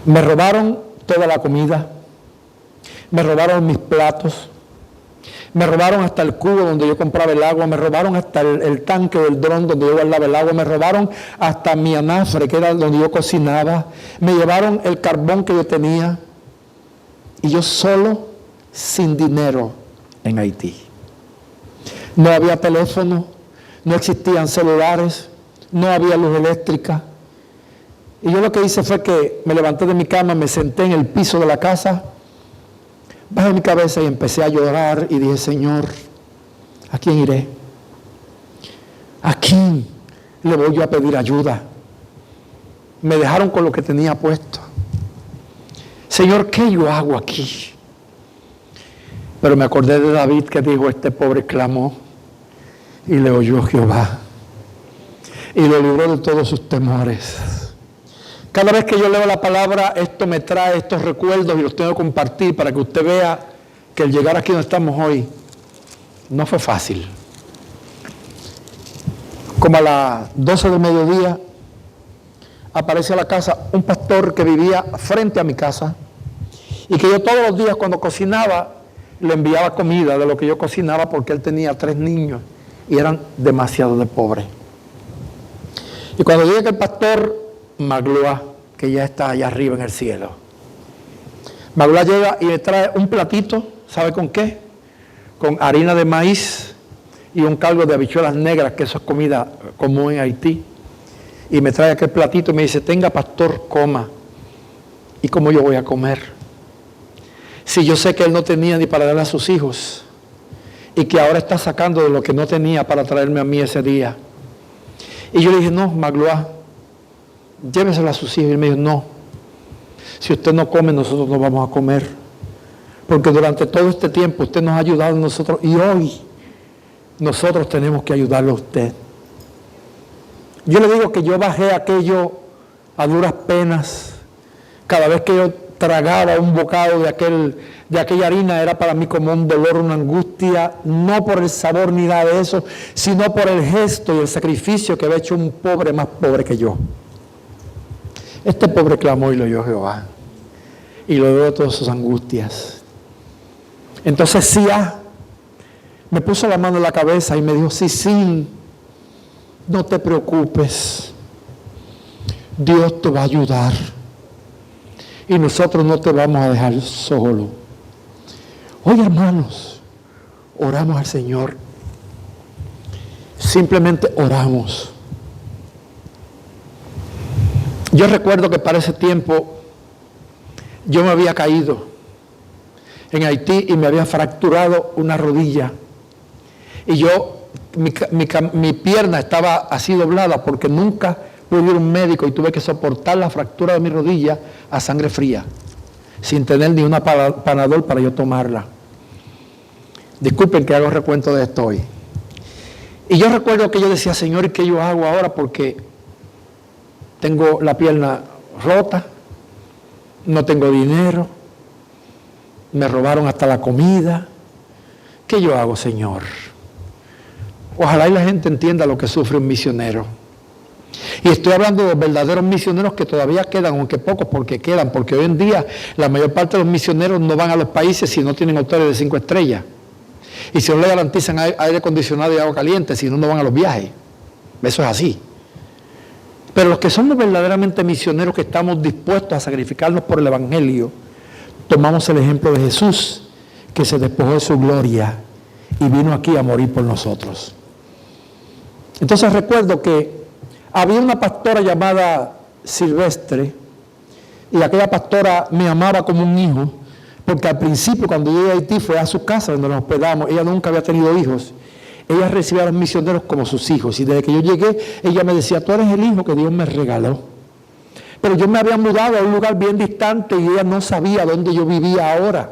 Me robaron toda la comida. Me robaron mis platos. Me robaron hasta el cubo donde yo compraba el agua, me robaron hasta el tanque del dron donde yo guardaba el agua, me robaron hasta mi anafre, que era donde yo cocinaba, me llevaron el carbón que yo tenía, y yo solo, sin dinero, en Haití. No había teléfono, no existían celulares, no había luz eléctrica. Y yo lo que hice fue que me levanté de mi cama, me senté en el piso de la casa, bajé mi cabeza y empecé a llorar y dije, Señor, ¿a quién iré? ¿A quién le voy yo a pedir ayuda? Me dejaron con lo que tenía puesto. Señor, ¿qué yo hago aquí? Pero me acordé de David que dijo, este pobre clamó y le oyó Jehová y lo libró de todos sus temores. Cada vez que yo leo la palabra, esto me trae estos recuerdos y los tengo que compartir para que usted vea que el llegar aquí donde estamos hoy no fue fácil. Como a las 12 del mediodía, aparece a la casa un pastor que vivía frente a mi casa y que yo todos los días cuando cocinaba le enviaba comida de lo que yo cocinaba porque él tenía 3 niños y eran demasiado de pobres. Y cuando llega el pastor Magloa, que ya está allá arriba en el cielo, Magloa llega y me trae un platito, ¿sabe con qué? Con harina de maíz y un caldo de habichuelas negras, que eso es comida común en Haití. Y me trae aquel platito y me dice, tenga pastor, coma. ¿Y cómo yo voy a comer? Si yo sé que él no tenía ni para darle a sus hijos y que ahora está sacando de lo que no tenía para traerme a mí ese día. Y yo le dije, no, Magloa, lléveselo a sus hijos. Y él me dijo, no, si usted no come, nosotros no vamos a comer. Porque durante todo este tiempo usted nos ha ayudado a nosotros y hoy nosotros tenemos que ayudarle a usted. Yo le digo que yo bajé aquello a duras penas. Cada vez que yo tragaba un bocado de aquella harina era para mí como un dolor, una angustia, no por el sabor ni nada de eso, sino por el gesto y el sacrificio que había hecho un pobre más pobre que yo. Este pobre clamó y lo oyó Jehová y lo dio todas sus angustias. Entonces Sia me puso la mano en la cabeza y me dijo, sí, no te preocupes, Dios te va a ayudar y nosotros no te vamos a dejar solo. Oye, hermanos, oramos al Señor, simplemente oramos. Yo recuerdo que para ese tiempo yo me había caído en Haití y me había fracturado una rodilla y mi pierna estaba así doblada porque nunca pude ir a un médico y tuve que soportar la fractura de mi rodilla a sangre fría sin tener ni una Panadol para yo tomarla. Disculpen que hago recuento de esto hoy. Y yo recuerdo que yo decía, Señor, ¿y qué yo hago ahora? Porque tengo la pierna rota, no tengo dinero, me robaron hasta la comida. ¿Qué yo hago, Señor? Ojalá y la gente entienda lo que sufre un misionero. Y estoy hablando de los verdaderos misioneros que todavía quedan, aunque pocos, porque quedan, porque hoy en día la mayor parte de los misioneros no van a los países si no tienen hoteles de 5 estrellas. Y si no le garantizan aire acondicionado y agua caliente, si no, no van a los viajes. Eso es así. Pero los que somos verdaderamente misioneros, que estamos dispuestos a sacrificarnos por el Evangelio, tomamos el ejemplo de Jesús, que se despojó de su gloria y vino aquí a morir por nosotros. Entonces recuerdo que había una pastora llamada Silvestre, y aquella pastora me amaba como un hijo, porque al principio cuando yo llegué a Haití fue a su casa donde nos hospedamos. Ella nunca había tenido hijos. Ella recibía a los misioneros como sus hijos, y desde que yo llegué ella me decía, tú eres el hijo que Dios me regaló. Pero yo me había mudado a un lugar bien distante y ella no sabía dónde yo vivía ahora.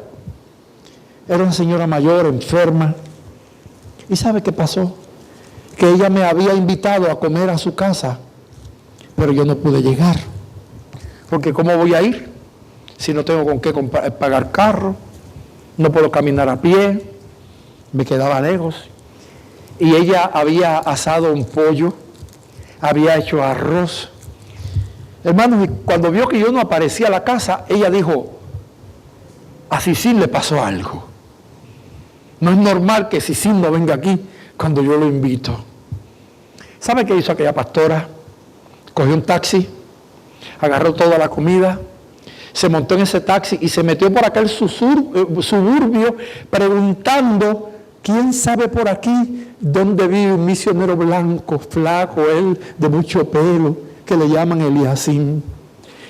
Era una señora mayor, enferma. ¿Y sabe qué pasó? Que ella me había invitado a comer a su casa, pero yo no pude llegar. Porque ¿cómo voy a ir? Si no tengo con qué pagar carro, no puedo caminar a pie, me quedaba lejos. Y ella había asado un pollo, había hecho arroz. Hermanos, y cuando vio que yo no aparecía a la casa, ella dijo, a Cicín le pasó algo. No es normal que Cicín no venga aquí cuando yo lo invito. ¿Sabe qué hizo aquella pastora? Cogió un taxi, agarró toda la comida, se montó en ese taxi y se metió por aquel suburbio preguntando, ¿quién sabe por aquí dónde vive un misionero blanco, flaco, él de mucho pelo, que le llaman Eliacín?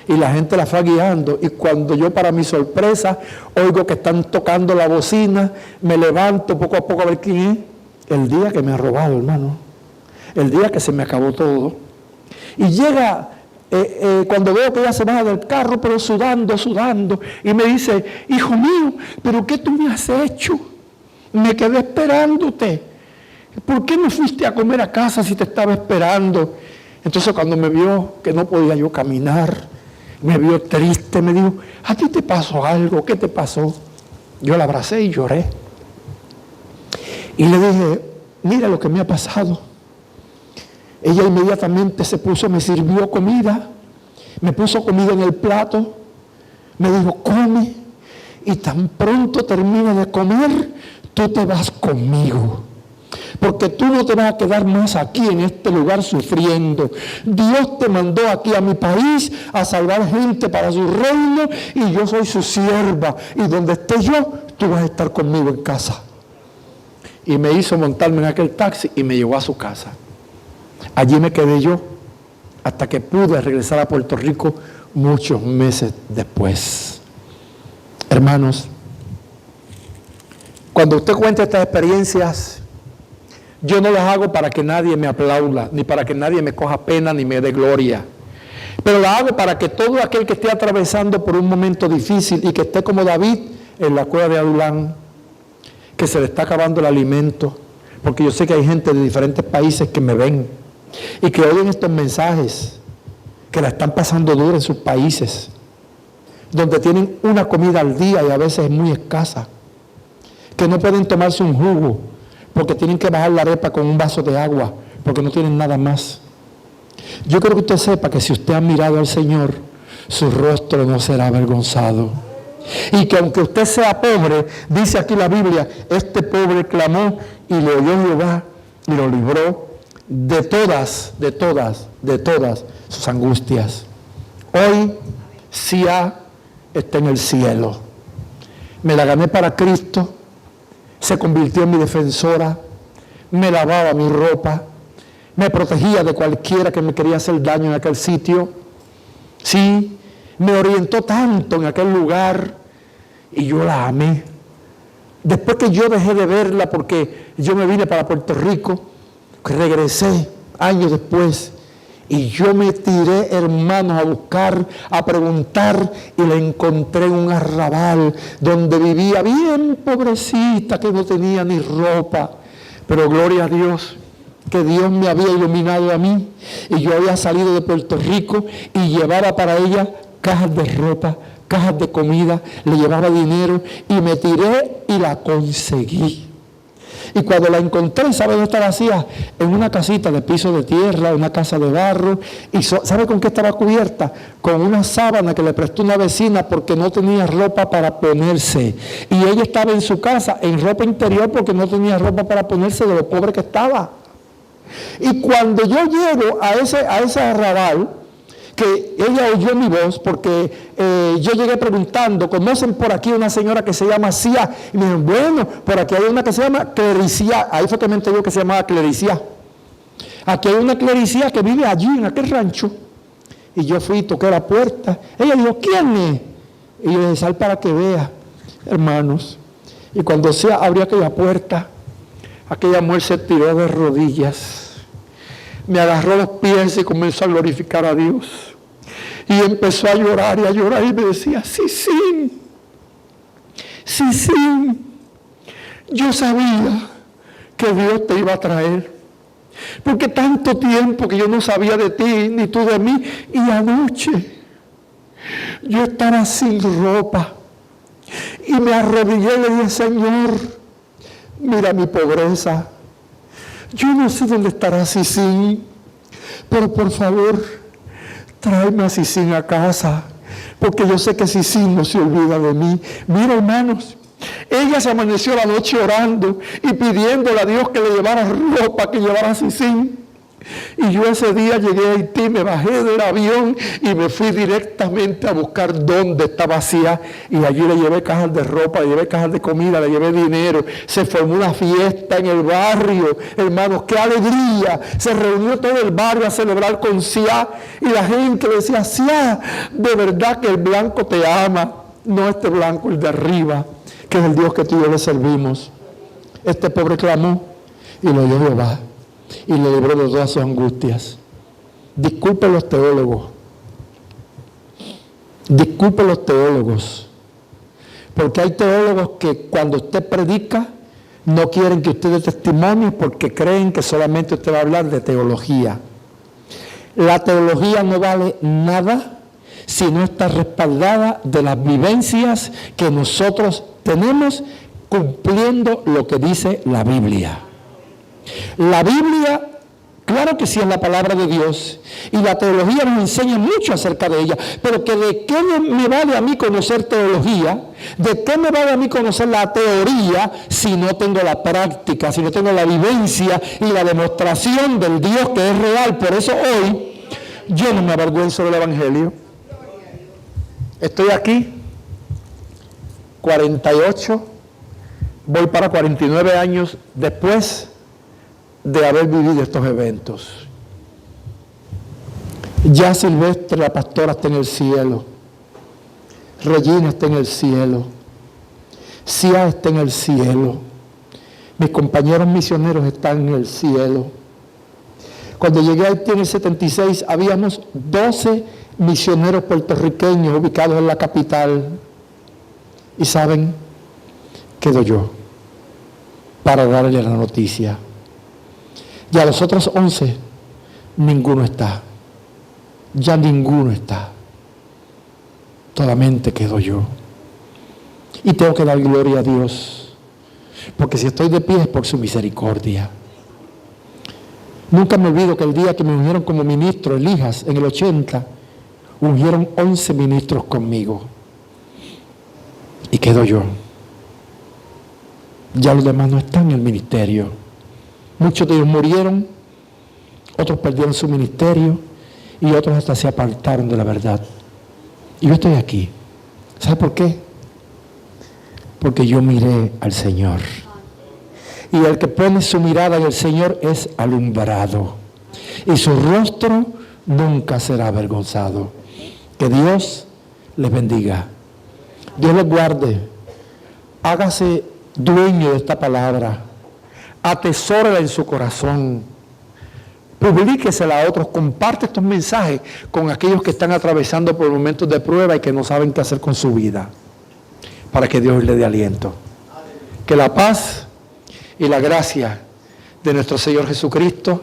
Y la gente la fue guiando, y cuando yo, para mi sorpresa, oigo que están tocando la bocina, me levanto poco a poco a ver quién es. El día que me ha robado, hermano, el día que se me acabó todo. Y llega, cuando veo que ella se baja del carro, pero sudando, y me dice, hijo mío, ¿pero qué tú me has hecho? Me quedé esperándote. ¿Por qué no fuiste a comer a casa si te estaba esperando? Entonces cuando me vio que no podía yo caminar, Me vio triste, me dijo, ¿a ti te pasó algo? ¿Qué te pasó? Yo la abracé y lloré. Y le dije, mira lo que me ha pasado. Ella inmediatamente se puso, me sirvió comida, me puso comida en el plato, me dijo, come, y tan pronto termine de comer, tú te vas conmigo. Porque tú no te vas a quedar más aquí en este lugar sufriendo. Dios te mandó aquí a mi país a salvar gente para su reino y yo soy su sierva. Y donde esté yo, tú vas a estar conmigo en casa. Y me hizo montarme en aquel taxi y me llevó a su casa. Allí me quedé yo hasta que pude regresar a Puerto Rico muchos meses después. Hermanos, cuando usted cuenta estas experiencias, yo no las hago para que nadie me aplauda, ni para que nadie me coja pena, ni me dé gloria. Pero las hago para que todo aquel que esté atravesando por un momento difícil y que esté como David en la cueva de Adulán, que se le está acabando el alimento, porque yo sé que hay gente de diferentes países que me ven y que oyen estos mensajes, que la están pasando dura en sus países, donde tienen una comida al día y a veces es muy escasa, que no pueden tomarse un jugo, porque tienen que bajar la arepa con un vaso de agua, porque no tienen nada más. Yo quiero que usted sepa que si usted ha mirado al Señor, su rostro no será avergonzado. Y que aunque usted sea pobre, dice aquí la Biblia, este pobre clamó y le oyó Jehová y lo libró de todas sus angustias. Hoy Sia está en el cielo. Me la gané para Cristo. Se convirtió en mi defensora, me lavaba mi ropa, me protegía de cualquiera que me quería hacer daño en aquel sitio. Sí, me orientó tanto en aquel lugar y yo la amé. Después que yo dejé de verla porque yo me vine para Puerto Rico, regresé años después y yo me tiré, hermanos, a buscar, a preguntar y la encontré en un arrabal donde vivía bien pobrecita, que no tenía ni ropa. Pero gloria a Dios, que Dios me había iluminado a mí y yo había salido de Puerto Rico y llevaba para ella cajas de ropa, cajas de comida, le llevaba dinero y me tiré y la conseguí. Y cuando la encontré, ¿sabe dónde estaba vacía? En una casita de piso de tierra, una casa de barro. Y ¿sabe con qué estaba cubierta? Con una sábana que le prestó una vecina porque no tenía ropa para ponerse. Y ella estaba en su casa en ropa interior porque no tenía ropa para ponerse de lo pobre que estaba. Y cuando yo llego a ese arrabal, que ella oyó mi voz, porque yo llegué preguntando, ¿conocen por aquí una señora que se llama Sia? Y me dijeron, bueno, por aquí hay una que se llama Clericía. Ahí fue que me enteré que se llamaba Clericía. Aquí hay una Clericía que vive allí, en aquel rancho. Y yo fui y toqué la puerta. Ella dijo, ¿quién es? Y yo le dije, sal para que vea, hermanos. Y cuando Sia abrió aquella puerta, aquella mujer se tiró de rodillas. Me agarró los pies y comenzó a glorificar a Dios. Y empezó a llorar y me decía, sí, yo sabía que Dios te iba a traer. Porque tanto tiempo que yo no sabía de ti, ni tú de mí. Y anoche yo estaba sin ropa. Y me arrodillé y le dije, Señor, mira mi pobreza. Yo no sé dónde estará Sisín, pero por favor, tráeme a Sisín a casa, porque yo sé que Sisín no se olvida de mí. Mira, hermanos, ella se amaneció la noche orando y pidiéndole a Dios que le llevara ropa, que llevara a Sisín. Y yo ese día llegué a Haití, me bajé del avión y me fui directamente a buscar dónde estaba Sia. Y allí le llevé cajas de ropa, le llevé cajas de comida, le llevé dinero. Se formó una fiesta en el barrio, hermanos, qué alegría. Se reunió todo el barrio a celebrar con Sia. Y la gente le decía, Sia, de verdad que el blanco te ama. No este blanco, el de arriba, que es el Dios que tú y yo le servimos. Este pobre clamó y lo oyó Jehová y le libró de todas sus angustias. Disculpen los teólogos, porque hay teólogos que cuando usted predica no quieren que usted dé testimonio porque creen que solamente usted va a hablar de teología. La teología no vale nada si no está respaldada de las vivencias que nosotros tenemos cumpliendo lo que dice la Biblia. La Biblia, claro que sí, es la palabra de Dios, y la teología nos enseña mucho acerca de ella, pero que de qué me vale a mí conocer teología, de qué me vale a mí conocer la teoría si no tengo la práctica, si no tengo la vivencia y la demostración del Dios que es real. Por eso hoy yo no me avergüenzo del Evangelio. Estoy aquí 48, voy para 49 años después de haber vivido estos eventos. Ya Silvestre, la pastora, está en el cielo. Regina está en el cielo. Cia está en el cielo. Mis compañeros misioneros están en el cielo. Cuando llegué a Haití en el 76, habíamos 12 misioneros puertorriqueños ubicados en la capital. Y saben, quedo yo para darle la noticia. Y a los otros 11, ninguno está. Ya ninguno está. Solamente quedo yo. Y tengo que dar gloria a Dios, porque si estoy de pie es por su misericordia. Nunca me olvido que el día que me ungieron como ministro en Lijas, en el 80, ungieron 11 ministros conmigo. Y quedo yo. Ya los demás no están en el ministerio. Muchos de ellos murieron, otros perdieron su ministerio y otros hasta se apartaron de la verdad. Y yo estoy aquí. ¿Sabe por qué? Porque yo miré al Señor. Y el que pone su mirada en el Señor es alumbrado. Y su rostro nunca será avergonzado. Que Dios les bendiga. Dios les guarde. Hágase dueño de esta palabra. Atesórela en su corazón. Publíquesela a otros. Comparte estos mensajes con aquellos que están atravesando por momentos de prueba y que no saben qué hacer con su vida. Para que Dios les dé aliento. Que la paz y la gracia de nuestro Señor Jesucristo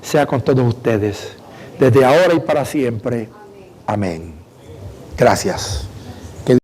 sea con todos ustedes, desde ahora y para siempre. Amén. Gracias.